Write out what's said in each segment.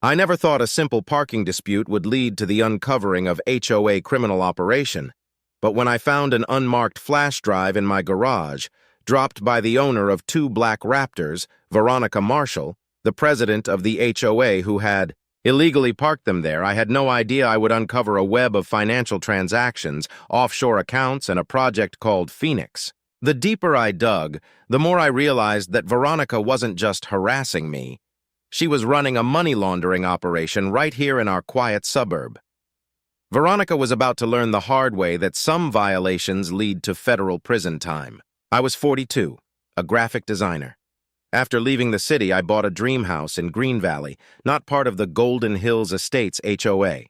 I never thought a simple parking dispute would lead to the uncovering of HOA criminal operation, but when I found an unmarked flash drive in my garage, dropped by the owner of two black Raptors, Veronica Marshall, the president of the HOA who had illegally parked them there, I had no idea I would uncover a web of financial transactions, offshore accounts, and a project called Phoenix. The deeper I dug, the more I realized that Veronica wasn't just harassing me. She was running a money laundering operation right here in our quiet suburb. Veronica was about to learn the hard way that some violations lead to federal prison time. I was 42, a graphic designer. After leaving the city, I bought a dream house in Green Valley, not part of the Golden Hills Estates HOA.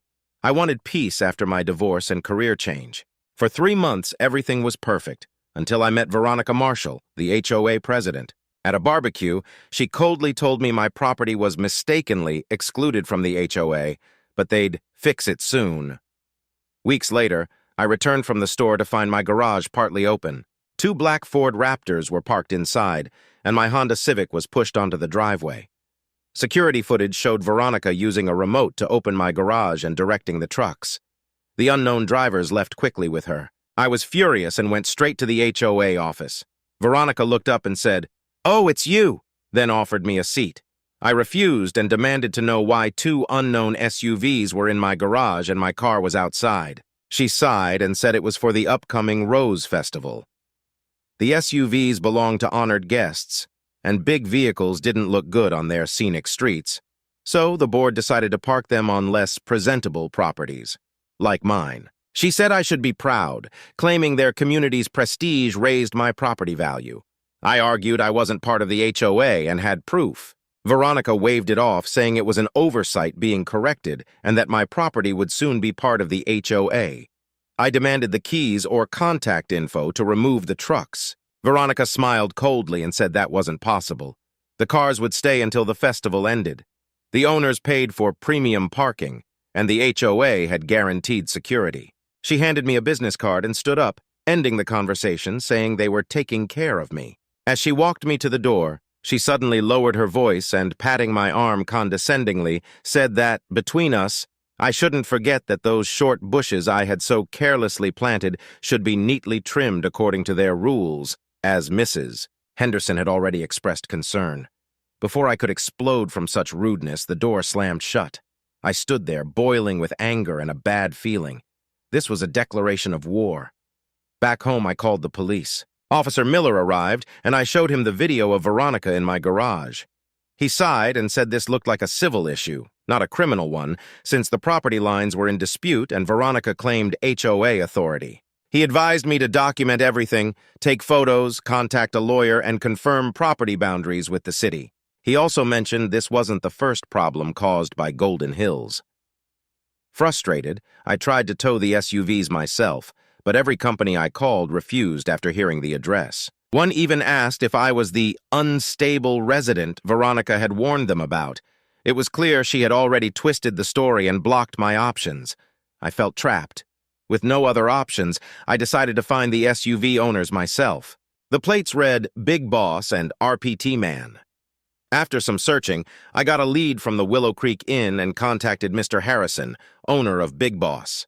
I wanted peace after my divorce and career change. For 3 months, everything was perfect, until I met Veronica Marshall, the HOA president. At a barbecue, she coldly told me my property was mistakenly excluded from the HOA, but they'd fix it soon. Weeks later, I returned from the store to find my garage partly open. 2 black Ford Raptors were parked inside, and my Honda Civic was pushed onto the driveway. Security footage showed Veronica using a remote to open my garage and directing the trucks. The unknown drivers left quickly with her. I was furious and went straight to the HOA office. Veronica looked up and said, "Oh, it's you," then offered me a seat. I refused and demanded to know why 2 unknown SUVs were in my garage and my car was outside. She sighed and said it was for the upcoming Rose Festival. The SUVs belonged to honored guests, and big vehicles didn't look good on their scenic streets, so the board decided to park them on less presentable properties, like mine. She said I should be proud, claiming their community's prestige raised my property value. I argued I wasn't part of the HOA and had proof. Veronica waved it off, saying it was an oversight being corrected and that my property would soon be part of the HOA. I demanded the keys or contact info to remove the trucks. Veronica smiled coldly and said that wasn't possible. The cars would stay until the festival ended. The owners paid for premium parking, and the HOA had guaranteed security. She handed me a business card and stood up, ending the conversation, saying they were taking care of me. As she walked me to the door, she suddenly lowered her voice and, patting my arm condescendingly, said that, between us, I shouldn't forget that those short bushes I had so carelessly planted should be neatly trimmed according to their rules, as Mrs. Henderson had already expressed concern. Before I could explode from such rudeness, the door slammed shut. I stood there, boiling with anger and a bad feeling. This was a declaration of war. Back home, I called the police. Officer Miller arrived, and I showed him the video of Veronica in my garage. He sighed and said this looked like a civil issue, not a criminal one, since the property lines were in dispute and Veronica claimed HOA authority. He advised me to document everything, take photos, contact a lawyer, and confirm property boundaries with the city. He also mentioned this wasn't the first problem caused by Golden Hills. Frustrated, I tried to tow the SUVs myself, but every company I called refused after hearing the address. One even asked if I was the unstable resident Veronica had warned them about. It was clear she had already twisted the story and blocked my options. I felt trapped. With no other options, I decided to find the SUV owners myself. The plates read Big Boss and RPT Man. After some searching, I got a lead from the Willow Creek Inn and contacted Mr. Harrison, owner of Big Boss.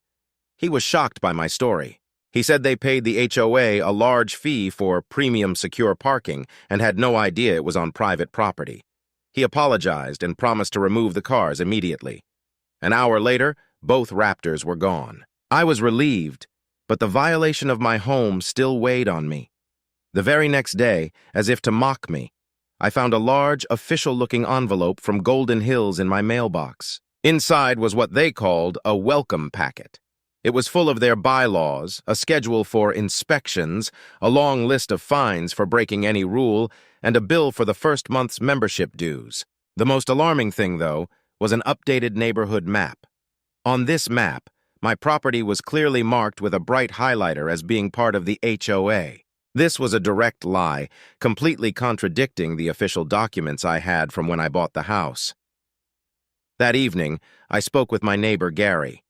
He was shocked by my story. He said they paid the HOA a large fee for premium secure parking and had no idea it was on private property. He apologized and promised to remove the cars immediately. An hour later, both Raptors were gone. I was relieved, but the violation of my home still weighed on me. The very next day, as if to mock me, I found a large, official-looking envelope from Golden Hills in my mailbox. Inside was what they called a welcome packet. It was full of their bylaws, a schedule for inspections, a long list of fines for breaking any rule, and a bill for the first month's membership dues. The most alarming thing, though, was an updated neighborhood map. On this map, my property was clearly marked with a bright highlighter as being part of the HOA. This was a direct lie, completely contradicting the official documents I had from when I bought the house. That evening, I spoke with my neighbor, Gary.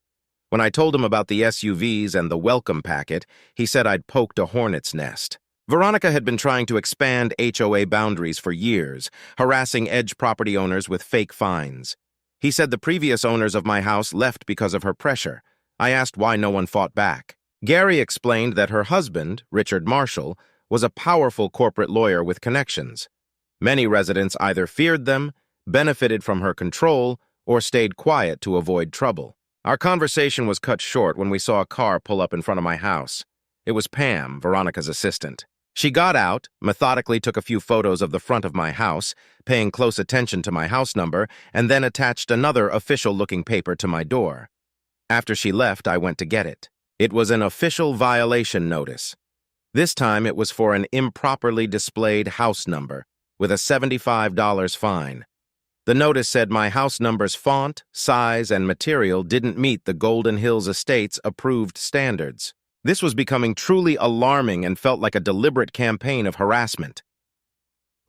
When I told him about the SUVs and the welcome packet, he said I'd poked a hornet's nest. Veronica had been trying to expand HOA boundaries for years, harassing edge property owners with fake fines. He said the previous owners of my house left because of her pressure. I asked why no one fought back. Gary explained that her husband, Richard Marshall, was a powerful corporate lawyer with connections. Many residents either feared them, benefited from her control, or stayed quiet to avoid trouble. Our conversation was cut short when we saw a car pull up in front of my house. It was Pam, Veronica's assistant. She got out, methodically took a few photos of the front of my house, paying close attention to my house number, and then attached another official-looking paper to my door. After she left, I went to get it. It was an official violation notice. This time it was for an improperly displayed house number, with a $75 fine. The notice said my house number's font, size, and material didn't meet the Golden Hills Estates approved standards. This was becoming truly alarming and felt like a deliberate campaign of harassment.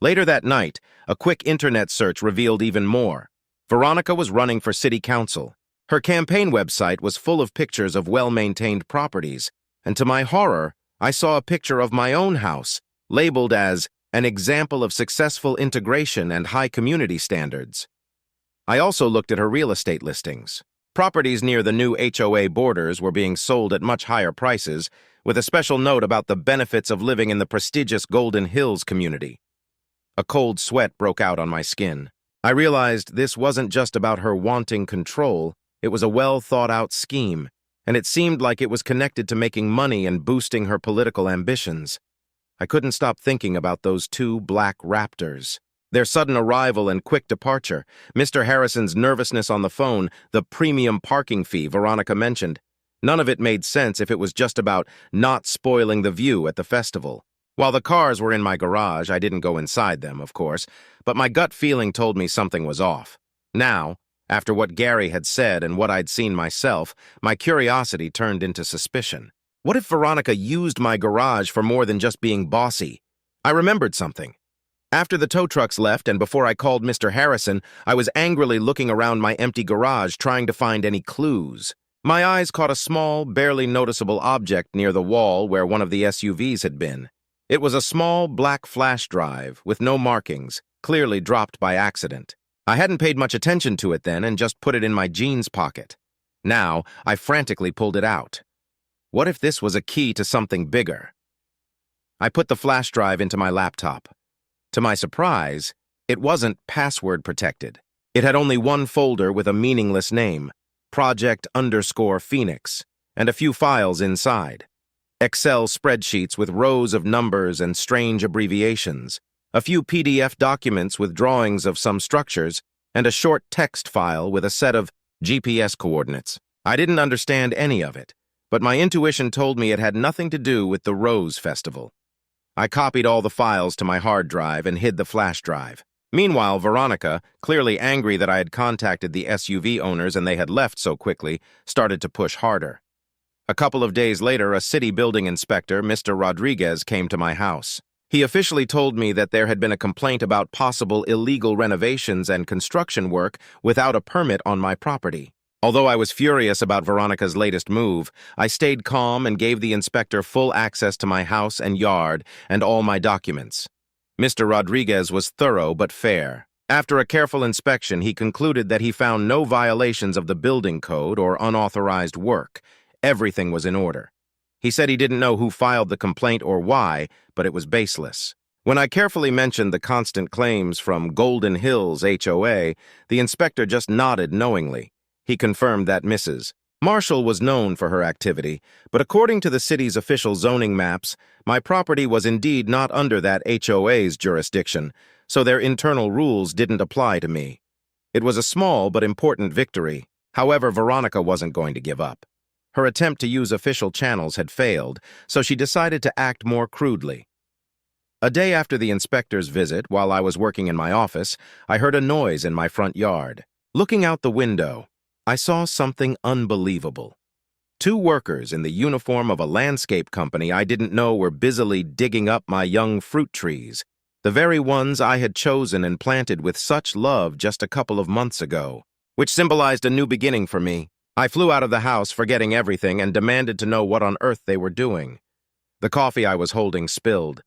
Later that night, a quick internet search revealed even more. Veronica was running for city council. Her campaign website was full of pictures of well-maintained properties, and to my horror, I saw a picture of my own house, labeled as an example of successful integration and high community standards. I also looked at her real estate listings. Properties near the new HOA borders were being sold at much higher prices, with a special note about the benefits of living in the prestigious Golden Hills community. A cold sweat broke out on my skin. I realized this wasn't just about her wanting control, it was a well-thought-out scheme, and it seemed like it was connected to making money and boosting her political ambitions. I couldn't stop thinking about those two black raptors. Their sudden arrival and quick departure, Mr. Harrison's nervousness on the phone, the premium parking fee Veronica mentioned. None of it made sense if it was just about not spoiling the view at the festival. While the cars were in my garage, I didn't go inside them, of course, but my gut feeling told me something was off. Now, after what Gary had said and what I'd seen myself, my curiosity turned into suspicion. What if Veronica used my garage for more than just being bossy? I remembered something. After the tow trucks left and before I called Mr. Harrison, I was angrily looking around my empty garage trying to find any clues. My eyes caught a small, barely noticeable object near the wall where one of the SUVs had been. It was a small black flash drive with no markings, clearly dropped by accident. I hadn't paid much attention to it then and just put it in my jeans pocket. Now, I frantically pulled it out. What if this was a key to something bigger? I put the flash drive into my laptop. To my surprise, it wasn't password protected. It had only one folder with a meaningless name, Project_Phoenix, and a few files inside. Excel spreadsheets with rows of numbers and strange abbreviations, a few PDF documents with drawings of some structures, and a short text file with a set of GPS coordinates. I didn't understand any of it, but my intuition told me it had nothing to do with the Rose Festival. I copied all the files to my hard drive and hid the flash drive. Meanwhile, Veronica, clearly angry that I had contacted the SUV owners and they had left so quickly, started to push harder. A couple of days later, a city building inspector, Mr. Rodriguez, came to my house. He officially told me that there had been a complaint about possible illegal renovations and construction work without a permit on my property. Although I was furious about Veronica's latest move, I stayed calm and gave the inspector full access to my house and yard and all my documents. Mr. Rodriguez was thorough but fair. After a careful inspection, he concluded that he found no violations of the building code or unauthorized work. Everything was in order. He said he didn't know who filed the complaint or why, but it was baseless. When I carefully mentioned the constant claims from Golden Hills HOA, the inspector just nodded knowingly. He confirmed that Mrs. Marshall was known for her activity, but according to the city's official zoning maps, my property was indeed not under that HOA's jurisdiction, so their internal rules didn't apply to me. It was a small but important victory. However, Veronica wasn't going to give up. Her attempt to use official channels had failed, so she decided to act more crudely. A day after the inspector's visit, while I was working in my office, I heard a noise in my front yard. Looking out the window, I saw something unbelievable. Two workers in the uniform of a landscape company I didn't know were busily digging up my young fruit trees, the very ones I had chosen and planted with such love just a couple of months ago, which symbolized a new beginning for me. I flew out of the house, forgetting everything, and demanded to know what on earth they were doing. The coffee I was holding spilled.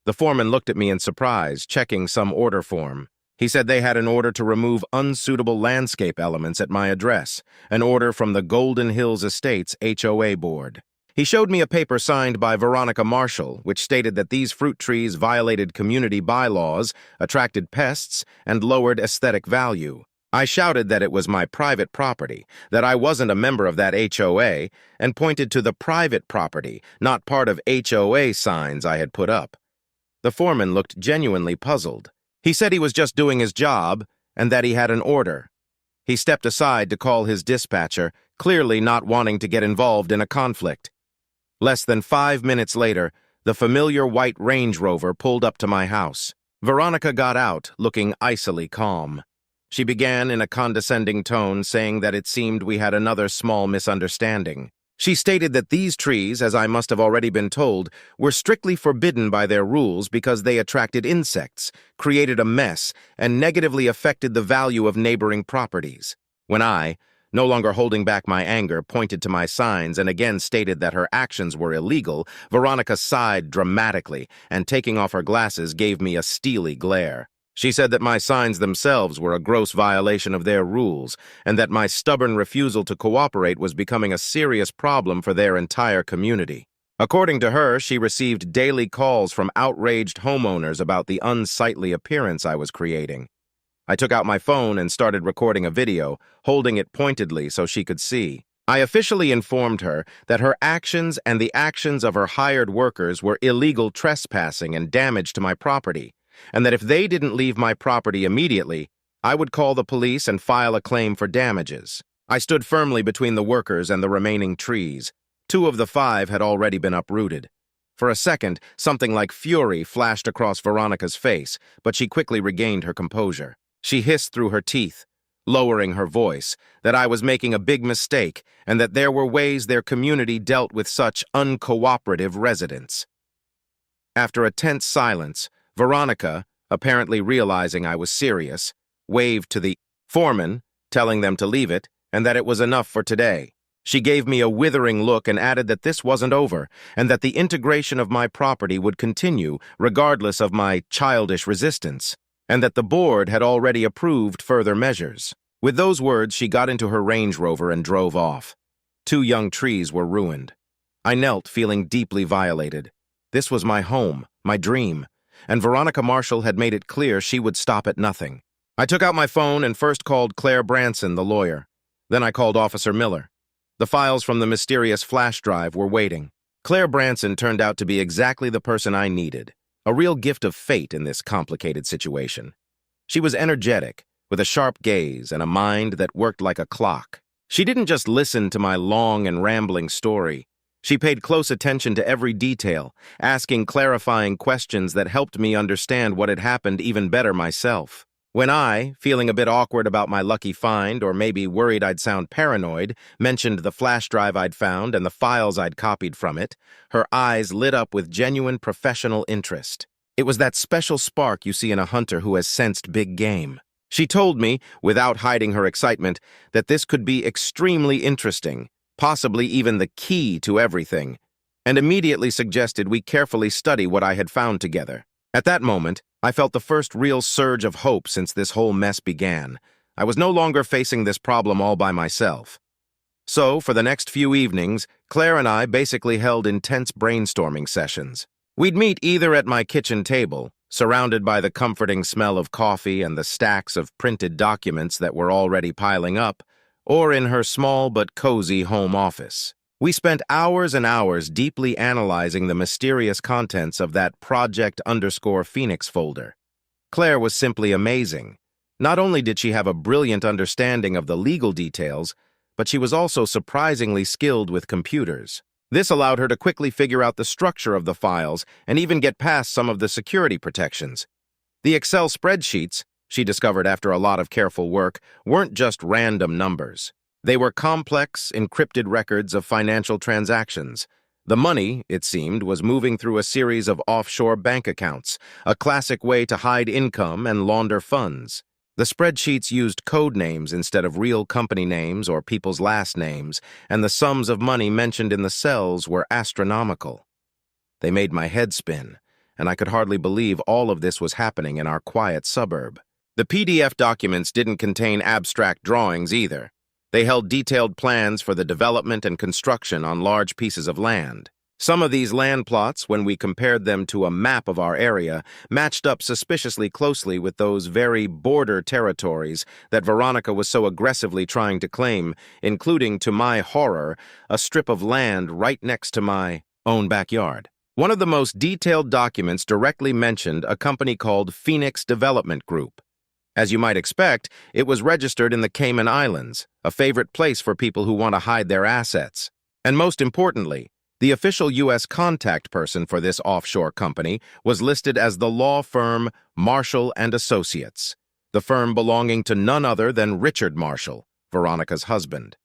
The foreman looked at me in surprise, checking some order form. He said they had an order to remove unsuitable landscape elements at my address, an order from the Golden Hills Estates HOA board. He showed me a paper signed by Veronica Marshall, which stated that these fruit trees violated community bylaws, attracted pests, and lowered aesthetic value. I shouted that it was my private property, that I wasn't a member of that HOA, and pointed to the private property, not part of HOA signs I had put up. The foreman looked genuinely puzzled. He said he was just doing his job and that he had an order. He stepped aside to call his dispatcher, clearly not wanting to get involved in a conflict. Less than 5 minutes later, the familiar white Range Rover pulled up to my house. Veronica got out, looking icily calm. She began in a condescending tone, saying that it seemed we had another small misunderstanding. She stated that these trees, as I must have already been told, were strictly forbidden by their rules because they attracted insects, created a mess, and negatively affected the value of neighboring properties. When I, no longer holding back my anger, pointed to my signs and again stated that her actions were illegal, Veronica sighed dramatically and, taking off her glasses, gave me a steely glare. She said that my signs themselves were a gross violation of their rules, and that my stubborn refusal to cooperate was becoming a serious problem for their entire community. According to her, she received daily calls from outraged homeowners about the unsightly appearance I was creating. I took out my phone and started recording a video, holding it pointedly so she could see. I officially informed her that her actions and the actions of her hired workers were illegal trespassing and damage to my property, and that if they didn't leave my property immediately, I would call the police and file a claim for damages. I stood firmly between the workers and the remaining trees. 2 of the 5 had already been uprooted. For a second, something like fury flashed across Veronica's face, but she quickly regained her composure. She hissed through her teeth, lowering her voice, that I was making a big mistake and that there were ways their community dealt with such uncooperative residents. After a tense silence, Veronica, apparently realizing I was serious, waved to the foreman, telling them to leave it, and that it was enough for today. She gave me a withering look and added that this wasn't over, and that the integration of my property would continue, regardless of my childish resistance, and that the board had already approved further measures. With those words, she got into her Range Rover and drove off. 2 young trees were ruined. I knelt, feeling deeply violated. This was my home, my dream, and Veronica Marshall had made it clear she would stop at nothing. I took out my phone and first called Claire Branson, the lawyer. Then I called Officer Miller. The files from the mysterious flash drive were waiting. Claire Branson turned out to be exactly the person I needed, a real gift of fate in this complicated situation. She was energetic, with a sharp gaze and a mind that worked like a clock. She didn't just listen to my long and rambling story. She paid close attention to every detail, asking clarifying questions that helped me understand what had happened even better myself. When I, feeling a bit awkward about my lucky find or maybe worried I'd sound paranoid, mentioned the flash drive I'd found and the files I'd copied from it, her eyes lit up with genuine professional interest. It was that special spark you see in a hunter who has sensed big game. She told me, without hiding her excitement, that this could be extremely interesting, possibly even the key to everything, and immediately suggested we carefully study what I had found together. At that moment, I felt the first real surge of hope since this whole mess began. I was no longer facing this problem all by myself. So, for the next few evenings, Claire and I basically held intense brainstorming sessions. We'd meet either at my kitchen table, surrounded by the comforting smell of coffee and the stacks of printed documents that were already piling up, or in her small but cozy home office. We spent hours and hours deeply analyzing the mysterious contents of that Project_Phoenix folder. Claire was simply amazing. Not only did she have a brilliant understanding of the legal details, but she was also surprisingly skilled with computers. This allowed her to quickly figure out the structure of the files and even get past some of the security protections. The Excel spreadsheets, she discovered after a lot of careful work, weren't just random numbers. They were complex, encrypted records of financial transactions. The money, it seemed, was moving through a series of offshore bank accounts, a classic way to hide income and launder funds. The spreadsheets used code names instead of real company names or people's last names, and the sums of money mentioned in the cells were astronomical. They made my head spin, and I could hardly believe all of this was happening in our quiet suburb. The PDF documents didn't contain abstract drawings either. They held detailed plans for the development and construction on large pieces of land. Some of these land plots, when we compared them to a map of our area, matched up suspiciously closely with those very border territories that Veronica was so aggressively trying to claim, including, to my horror, a strip of land right next to my own backyard. One of the most detailed documents directly mentioned a company called Phoenix Development Group. As you might expect, it was registered in the Cayman Islands, a favorite place for people who want to hide their assets. And most importantly, the official U.S. contact person for this offshore company was listed as the law firm Marshall and Associates, the firm belonging to none other than Richard Marshall, Veronica's husband.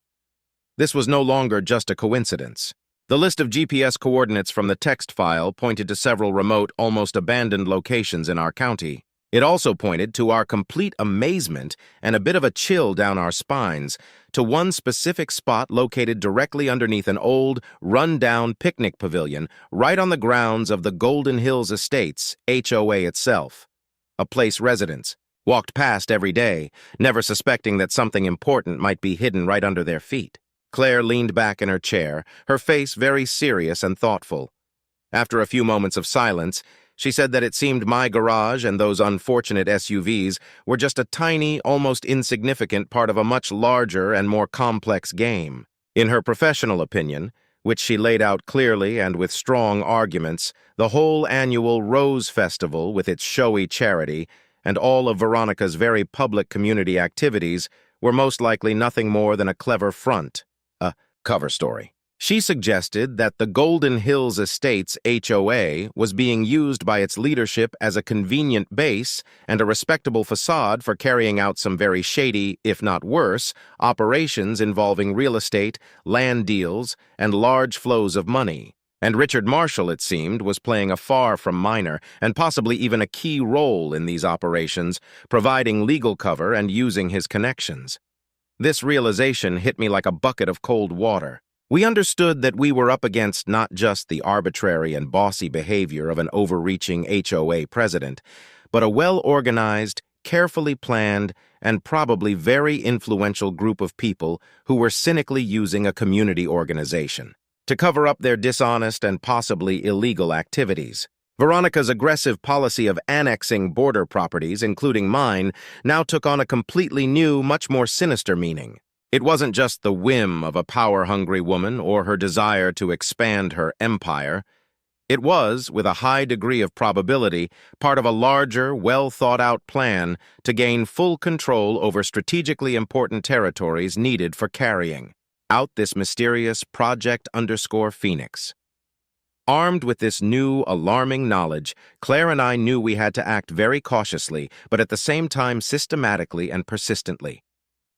This was no longer just a coincidence. The list of GPS coordinates from the text file pointed to several remote, almost abandoned locations in our county. It also pointed, to our complete amazement and a bit of a chill down our spines, to one specific spot located directly underneath an old, run-down picnic pavilion right on the grounds of the Golden Hills Estates HOA itself. A place residents walked past every day, never suspecting that something important might be hidden right under their feet. Claire leaned back in her chair, her face very serious and thoughtful. After a few moments of silence, she said that it seemed my garage and those unfortunate SUVs were just a tiny, almost insignificant part of a much larger and more complex game. In her professional opinion, which she laid out clearly and with strong arguments, the whole annual Rose Festival with its showy charity and all of Veronica's very public community activities were most likely nothing more than a clever front, a cover story. She suggested that the Golden Hills Estates HOA was being used by its leadership as a convenient base and a respectable facade for carrying out some very shady, if not worse, operations involving real estate, land deals, and large flows of money. And Richard Marshall, it seemed, was playing a far from minor and possibly even a key role in these operations, providing legal cover and using his connections. This realization hit me like a bucket of cold water. We understood that we were up against not just the arbitrary and bossy behavior of an overreaching HOA president, but a well-organized, carefully planned, and probably very influential group of people who were cynically using a community organization to cover up their dishonest and possibly illegal activities. Veronica's aggressive policy of annexing border properties, including mine, now took on a completely new, much more sinister meaning. It wasn't just the whim of a power-hungry woman or her desire to expand her empire. It was, with a high degree of probability, part of a larger, well-thought-out plan to gain full control over strategically important territories needed for carrying out this mysterious Project_Phoenix. Armed with this new, alarming knowledge, Claire and I knew we had to act very cautiously, but at the same time systematically and persistently.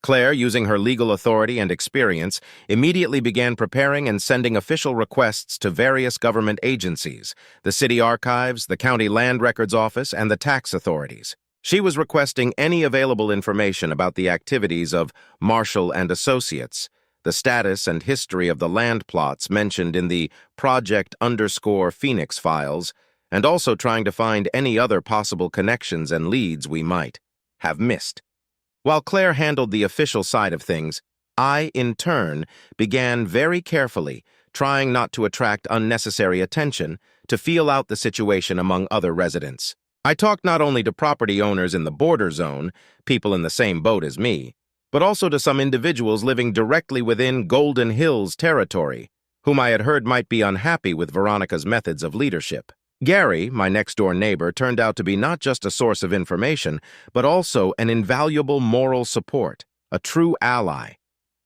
Claire, using her legal authority and experience, immediately began preparing and sending official requests to various government agencies, the city archives, the county land records office, and the tax authorities. She was requesting any available information about the activities of Marshall and Associates, the status and history of the land plots mentioned in the Project_Phoenix files, and also trying to find any other possible connections and leads we might have missed. While Claire handled the official side of things, I, in turn, began very carefully, trying not to attract unnecessary attention, to feel out the situation among other residents. I talked not only to property owners in the border zone, people in the same boat as me, but also to some individuals living directly within Golden Hills territory, whom I had heard might be unhappy with Veronica's methods of leadership. Gary, my next-door neighbor, turned out to be not just a source of information, but also an invaluable moral support, a true ally.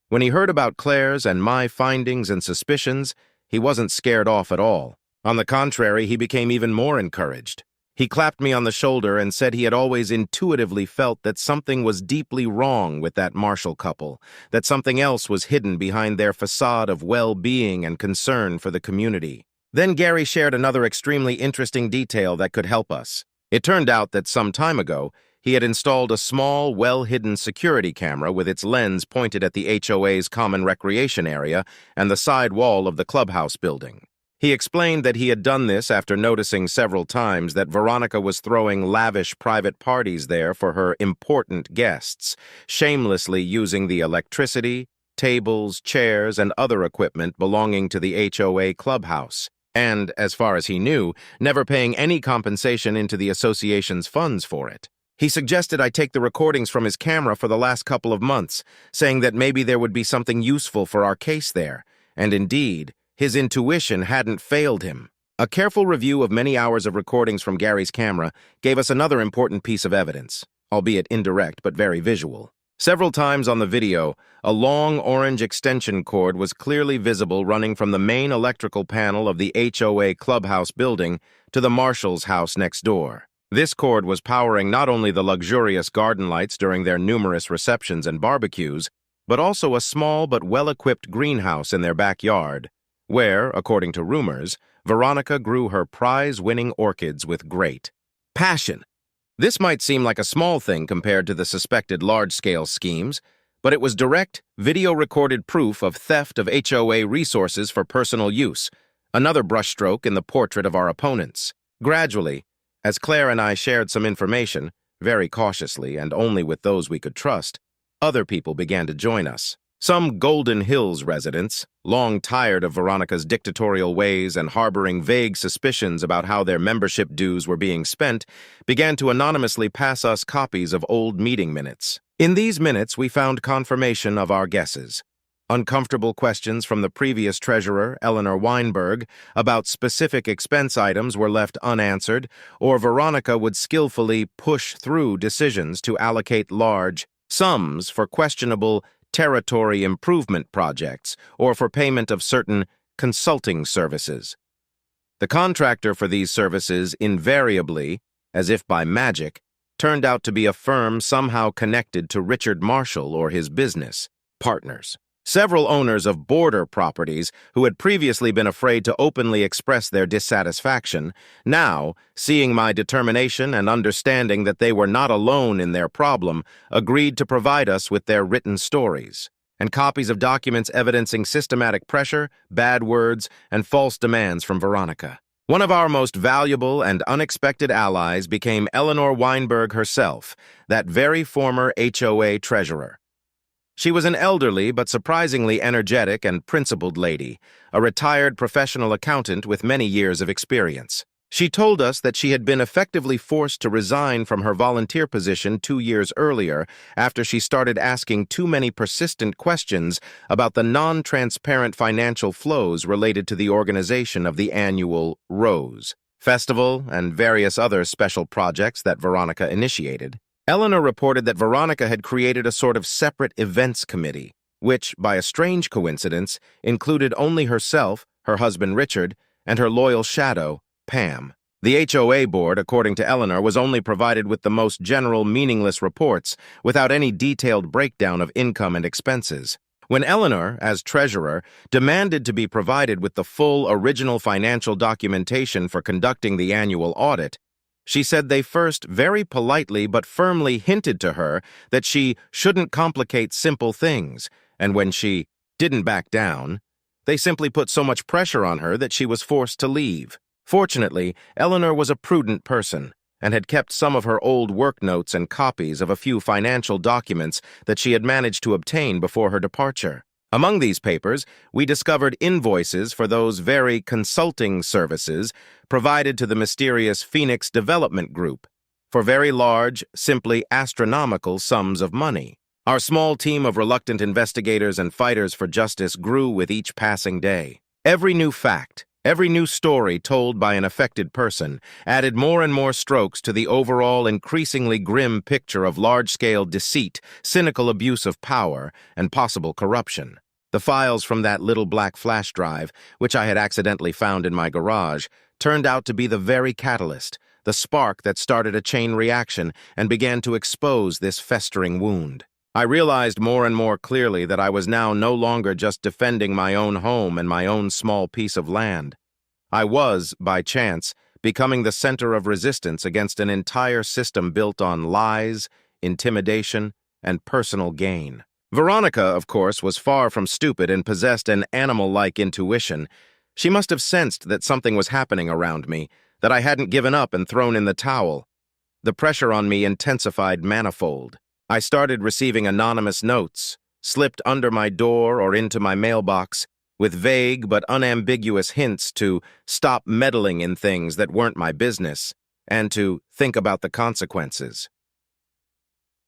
When he heard about Claire's and my findings and suspicions, he wasn't scared off at all. On the contrary, he became even more encouraged. He clapped me on the shoulder and said he had always intuitively felt that something was deeply wrong with that Marshall couple, that something else was hidden behind their facade of well-being and concern for the community. Then Gary shared another extremely interesting detail that could help us. It turned out that some time ago, he had installed a small, well-hidden security camera with its lens pointed at the HOA's common recreation area and the side wall of the clubhouse building. He explained that he had done this after noticing several times that Veronica was throwing lavish private parties there for her important guests, shamelessly using the electricity, tables, chairs, and other equipment belonging to the HOA clubhouse, and, as far as he knew, never paying any compensation into the association's funds for it. He suggested I take the recordings from his camera for the last couple of months, saying that maybe there would be something useful for our case there, and indeed, his intuition hadn't failed him. A careful review of many hours of recordings from Gary's camera gave us another important piece of evidence, albeit indirect but very visual. Several times on the video, a long orange extension cord was clearly visible running from the main electrical panel of the HOA clubhouse building to the Marshall's house next door. This cord was powering not only the luxurious garden lights during their numerous receptions and barbecues, but also a small but well-equipped greenhouse in their backyard, where, according to rumors, Veronica grew her prize-winning orchids with great passion. This might seem like a small thing compared to the suspected large-scale schemes, but it was direct, video-recorded proof of theft of HOA resources for personal use, another brushstroke in the portrait of our opponents. Gradually, as Claire and I shared some information, very cautiously and only with those we could trust, other people began to join us. Some Golden Hills residents, long tired of Veronica's dictatorial ways and harboring vague suspicions about how their membership dues were being spent, began to anonymously pass us copies of old meeting minutes. In these minutes, we found confirmation of our guesses. Uncomfortable questions from the previous treasurer, Eleanor Weinberg, about specific expense items were left unanswered, or Veronica would skillfully push through decisions to allocate large sums for questionable territory improvement projects or for payment of certain consulting services. The contractor for these services invariably, as if by magic, turned out to be a firm somehow connected to Richard Marshall or his business partners. Several owners of border properties who had previously been afraid to openly express their dissatisfaction, now, seeing my determination and understanding that they were not alone in their problem, agreed to provide us with their written stories and copies of documents evidencing systematic pressure, bad words, and false demands from Veronica. One of our most valuable and unexpected allies became Eleanor Weinberg herself, that very former HOA treasurer. She was an elderly but surprisingly energetic and principled lady, a retired professional accountant with many years of experience. She told us that she had been effectively forced to resign from her volunteer position 2 years earlier after she started asking too many persistent questions about the non-transparent financial flows related to the organization of the annual Rose Festival and various other special projects that Veronica initiated. Eleanor reported that Veronica had created a sort of separate events committee, which, by a strange coincidence, included only herself, her husband Richard, and her loyal shadow, Pam. The HOA board, according to Eleanor, was only provided with the most general, meaningless reports, without any detailed breakdown of income and expenses. When Eleanor, as treasurer, demanded to be provided with the full original financial documentation for conducting the annual audit, she said they first very politely but firmly hinted to her that she shouldn't complicate simple things, and when she didn't back down, they simply put so much pressure on her that she was forced to leave. Fortunately, Eleanor was a prudent person and had kept some of her old work notes and copies of a few financial documents that she had managed to obtain before her departure. Among these papers, we discovered invoices for those very consulting services provided to the mysterious Phoenix Development Group for very large, simply astronomical sums of money. Our small team of reluctant investigators and fighters for justice grew with each passing day. Every new fact, every new story told by an affected person added more and more strokes to the overall increasingly grim picture of large-scale deceit, cynical abuse of power, and possible corruption. The files from that little black flash drive, which I had accidentally found in my garage, turned out to be the very catalyst, the spark that started a chain reaction and began to expose this festering wound. I realized more and more clearly that I was now no longer just defending my own home and my own small piece of land. I was, by chance, becoming the center of resistance against an entire system built on lies, intimidation, and personal gain. Veronica, of course, was far from stupid and possessed an animal-like intuition. She must have sensed that something was happening around me, that I hadn't given up and thrown in the towel. The pressure on me intensified manifold. I started receiving anonymous notes, slipped under my door or into my mailbox, with vague but unambiguous hints to stop meddling in things that weren't my business, and to think about the consequences.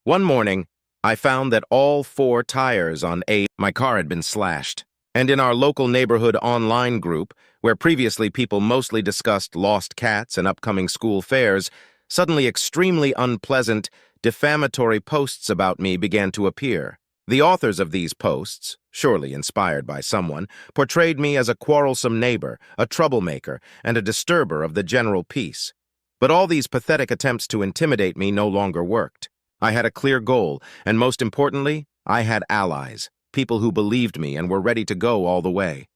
One morning, I found that all 4 tires on my car had been slashed, and in our local neighborhood online group, where previously people mostly discussed lost cats and upcoming school fairs, suddenly extremely unpleasant, defamatory posts about me began to appear. The authors of these posts, surely inspired by someone, portrayed me as a quarrelsome neighbor, a troublemaker, and a disturber of the general peace. But all these pathetic attempts to intimidate me no longer worked. I had a clear goal, and most importantly, I had allies, people who believed me and were ready to go all the way.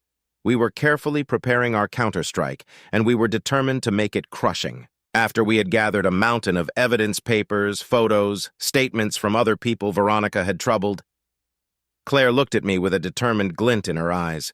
We were carefully preparing our counterstrike, and we were determined to make it crushing. After we had gathered a mountain of evidence papers, photos, statements from other people Veronica had troubled, Claire looked at me with a determined glint in her eyes.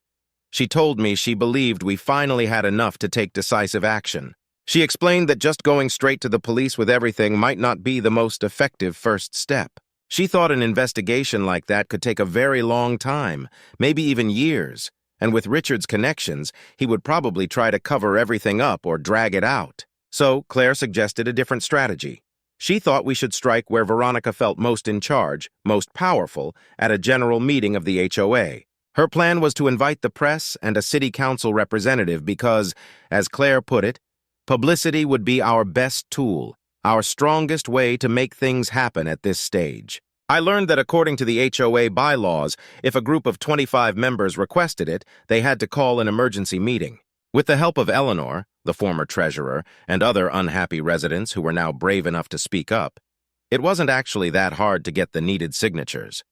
She told me she believed we finally had enough to take decisive action. She explained that just going straight to the police with everything might not be the most effective first step. She thought an investigation like that could take a very long time, maybe even years, and with Richard's connections, he would probably try to cover everything up or drag it out. So Claire suggested a different strategy. She thought we should strike where Veronica felt most in charge, most powerful, at a general meeting of the HOA. Her plan was to invite the press and a city council representative because, as Claire put it, publicity would be our best tool, our strongest way to make things happen at this stage. I learned that according to the HOA bylaws, if a group of 25 members requested it, they had to call an emergency meeting. With the help of Eleanor, the former treasurer, and other unhappy residents who were now brave enough to speak up, it wasn't actually that hard to get the needed signatures.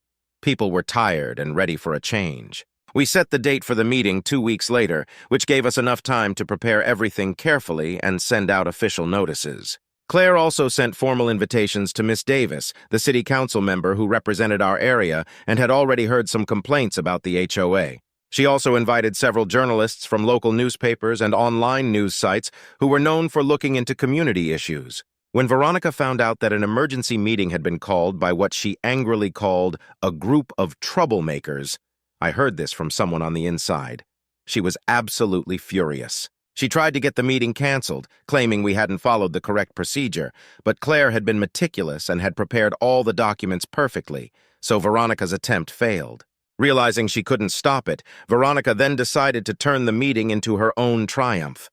People were tired and ready for a change. We set the date for the meeting 2 weeks later, which gave us enough time to prepare everything carefully and send out official notices. Claire also sent formal invitations to Miss Davis, the city council member who represented our area and had already heard some complaints about the HOA. She also invited several journalists from local newspapers and online news sites who were known for looking into community issues. When Veronica found out that an emergency meeting had been called by what she angrily called a group of troublemakers, I heard this from someone on the inside. She was absolutely furious. She tried to get the meeting canceled, claiming we hadn't followed the correct procedure, but Claire had been meticulous and had prepared all the documents perfectly, so Veronica's attempt failed. Realizing she couldn't stop it, Veronica then decided to turn the meeting into her own triumph.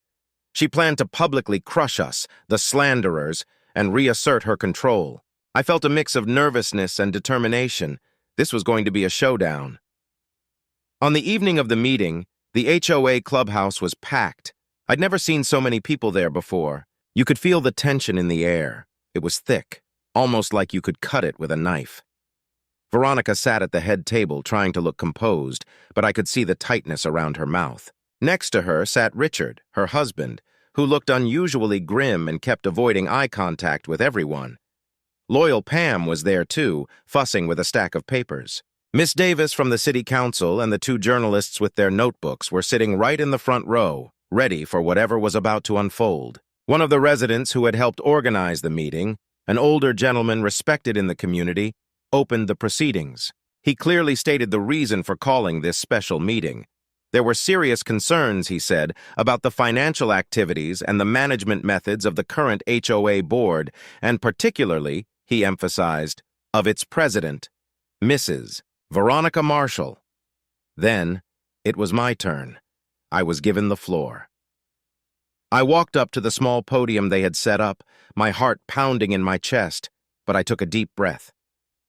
She planned to publicly crush us, the slanderers, and reassert her control. I felt a mix of nervousness and determination. This was going to be a showdown. On the evening of the meeting, the HOA clubhouse was packed. I'd never seen so many people there before. You could feel the tension in the air. It was thick, almost like you could cut it with a knife. Veronica sat at the head table trying to look composed, but I could see the tightness around her mouth. Next to her sat Richard, her husband, who looked unusually grim and kept avoiding eye contact with everyone. Loyal Pam was there too, fussing with a stack of papers. Miss Davis from the city council and the 2 journalists with their notebooks were sitting right in the front row, ready for whatever was about to unfold. One of the residents who had helped organize the meeting, an older gentleman respected in the community, opened the proceedings. He clearly stated the reason for calling this special meeting. There were serious concerns, he said, about the financial activities and the management methods of the current HOA board, and particularly, he emphasized, of its president, Mrs. Veronica Marshall. Then, it was my turn. I was given the floor. I walked up to the small podium they had set up, my heart pounding in my chest, but I took a deep breath.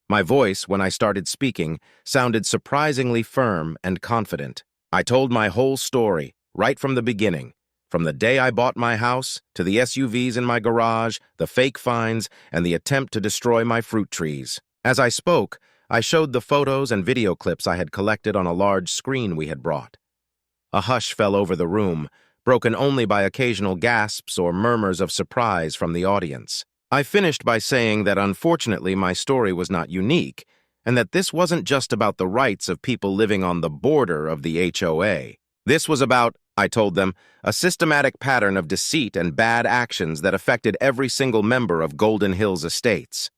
My voice, when I started speaking, sounded surprisingly firm and confident. I told my whole story, right from the beginning, from the day I bought my house, to the SUVs in my garage, the fake fines, and the attempt to destroy my fruit trees. As I spoke, I showed the photos and video clips I had collected on a large screen we had brought. A hush fell over the room, broken only by occasional gasps or murmurs of surprise from the audience. I finished by saying that unfortunately my story was not unique, and that this wasn't just about the rights of people living on the border of the HOA. This was about I told them, a systematic pattern of deceit and bad actions that affected every single member of Golden Hills Estates.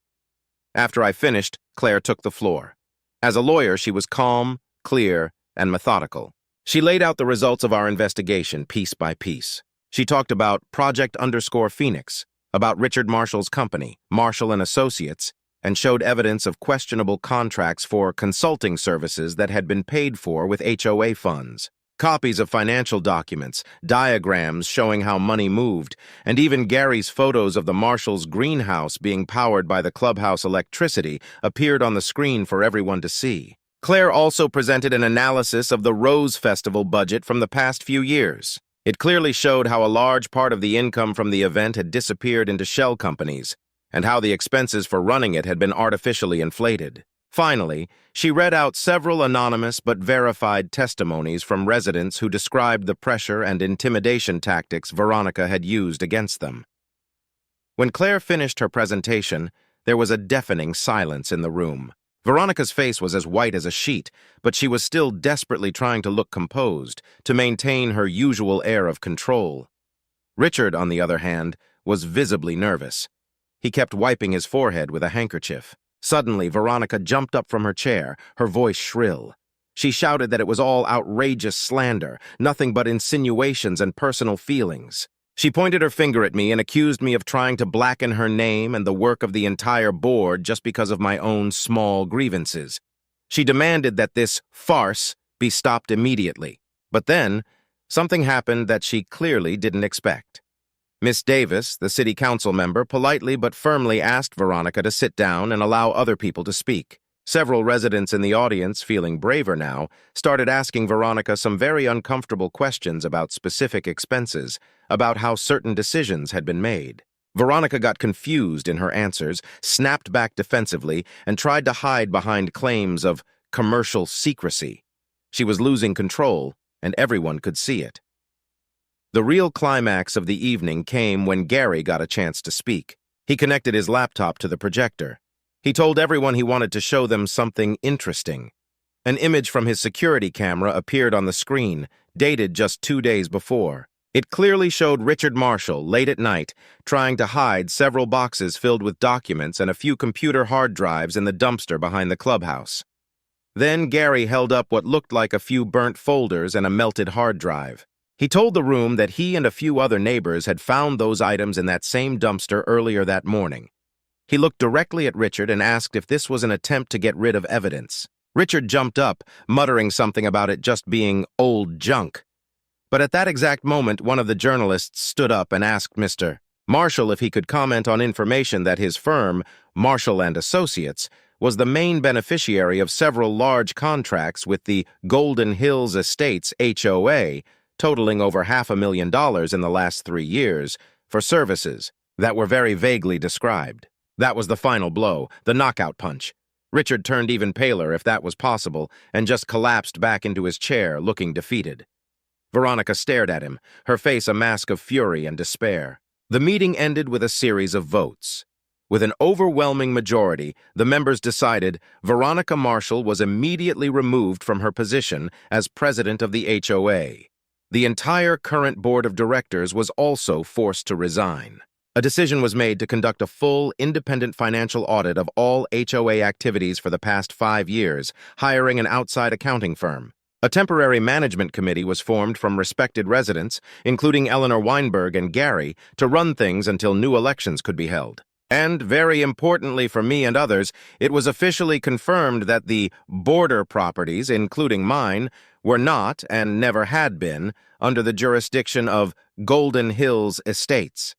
After I finished, Claire took the floor. As a lawyer, she was calm, clear, and methodical. She laid out the results of our investigation piece by piece. She talked about Project_Phoenix, about Richard Marshall's company, Marshall and Associates, and showed evidence of questionable contracts for consulting services that had been paid for with HOA funds. Copies of financial documents, diagrams showing how money moved, and even Gary's photos of the Marshall's greenhouse being powered by the clubhouse electricity appeared on the screen for everyone to see. Claire also presented an analysis of the Rose Festival budget from the past few years. It clearly showed how a large part of the income from the event had disappeared into shell companies, and how the expenses for running it had been artificially inflated. Finally, she read out several anonymous but verified testimonies from residents who described the pressure and intimidation tactics Veronica had used against them. When Claire finished her presentation, there was a deafening silence in the room. Veronica's face was as white as a sheet, but she was still desperately trying to look composed, to maintain her usual air of control. Richard, on the other hand, was visibly nervous. He kept wiping his forehead with a handkerchief. Suddenly, Veronica jumped up from her chair, her voice shrill. She shouted that it was all outrageous slander, nothing but insinuations and personal feelings. She pointed her finger at me and accused me of trying to blacken her name and the work of the entire board just because of my own small grievances. She demanded that this farce be stopped immediately. But then, something happened that she clearly didn't expect. Miss Davis, the city council member, politely but firmly asked Veronica to sit down and allow other people to speak. Several residents in the audience, feeling braver now, started asking Veronica some very uncomfortable questions about specific expenses, about how certain decisions had been made. Veronica got confused in her answers, snapped back defensively, and tried to hide behind claims of commercial secrecy. She was losing control, and everyone could see it. The real climax of the evening came when Gary got a chance to speak. He connected his laptop to the projector. He told everyone he wanted to show them something interesting. An image from his security camera appeared on the screen, dated just 2 days before. It clearly showed Richard Marshall, late at night, trying to hide several boxes filled with documents and a few computer hard drives in the dumpster behind the clubhouse. Then Gary held up what looked like a few burnt folders and a melted hard drive. He told the room that he and a few other neighbors had found those items in that same dumpster earlier that morning. He looked directly at Richard and asked if this was an attempt to get rid of evidence. Richard jumped up, muttering something about it just being old junk. But at that exact moment, one of the journalists stood up and asked Mr. Marshall if he could comment on information that his firm, Marshall and Associates, was the main beneficiary of several large contracts with the Golden Hills Estates HOA, totaling over $500,000 in the last 3 years, for services that were very vaguely described. That was the final blow, the knockout punch. Richard turned even paler, if that was possible, and just collapsed back into his chair, looking defeated. Veronica stared at him, her face a mask of fury and despair. The meeting ended with a series of votes. With an overwhelming majority, the members decided Veronica Marshall was immediately removed from her position as president of the HOA. The entire current board of directors was also forced to resign. A decision was made to conduct a full, independent financial audit of all HOA activities for the past 5 years, hiring an outside accounting firm. A temporary management committee was formed from respected residents, including Eleanor Weinberg and Gary, to run things until new elections could be held. And, very importantly for me and others, it was officially confirmed that the border properties, including mine, were not, and never had been, under the jurisdiction of Golden Hills Estates.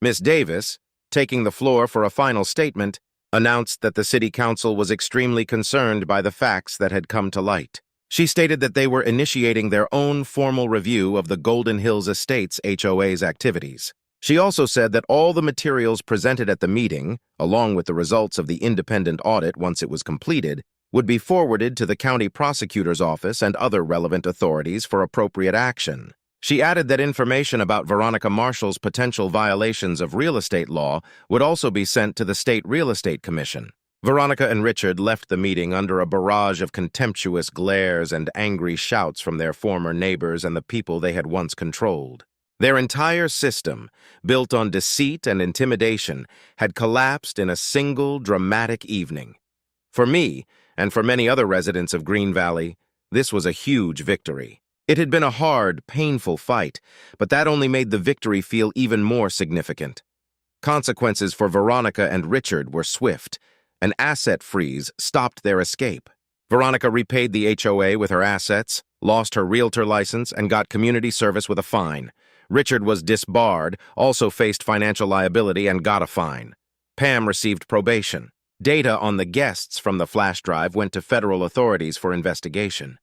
Miss Davis, taking the floor for a final statement, announced that the City Council was extremely concerned by the facts that had come to light. She stated that they were initiating their own formal review of the Golden Hills Estates HOA's activities. She also said that all the materials presented at the meeting, along with the results of the independent audit once it was completed, would be forwarded to the county prosecutor's office and other relevant authorities for appropriate action. She added that information about Veronica Marshall's potential violations of real estate law would also be sent to the State Real Estate Commission. Veronica and Richard left the meeting under a barrage of contemptuous glares and angry shouts from their former neighbors and the people they had once controlled. Their entire system, built on deceit and intimidation, had collapsed in a single dramatic evening. For me, and for many other residents of Green Valley, this was a huge victory. It had been a hard, painful fight, but that only made the victory feel even more significant. Consequences for Veronica and Richard were swift. An asset freeze stopped their escape. Veronica repaid the HOA with her assets, lost her realtor license, and got community service with a fine. Richard was disbarred, also faced financial liability, and got a fine. Pam received probation. Data on the guests from the flash drive went to federal authorities for investigation.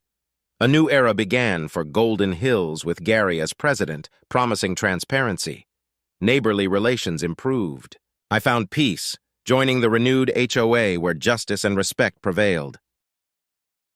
A new era began for Golden Hills with Gary as president, promising transparency. Neighborly relations improved. I found peace, joining the renewed HOA where justice and respect prevailed.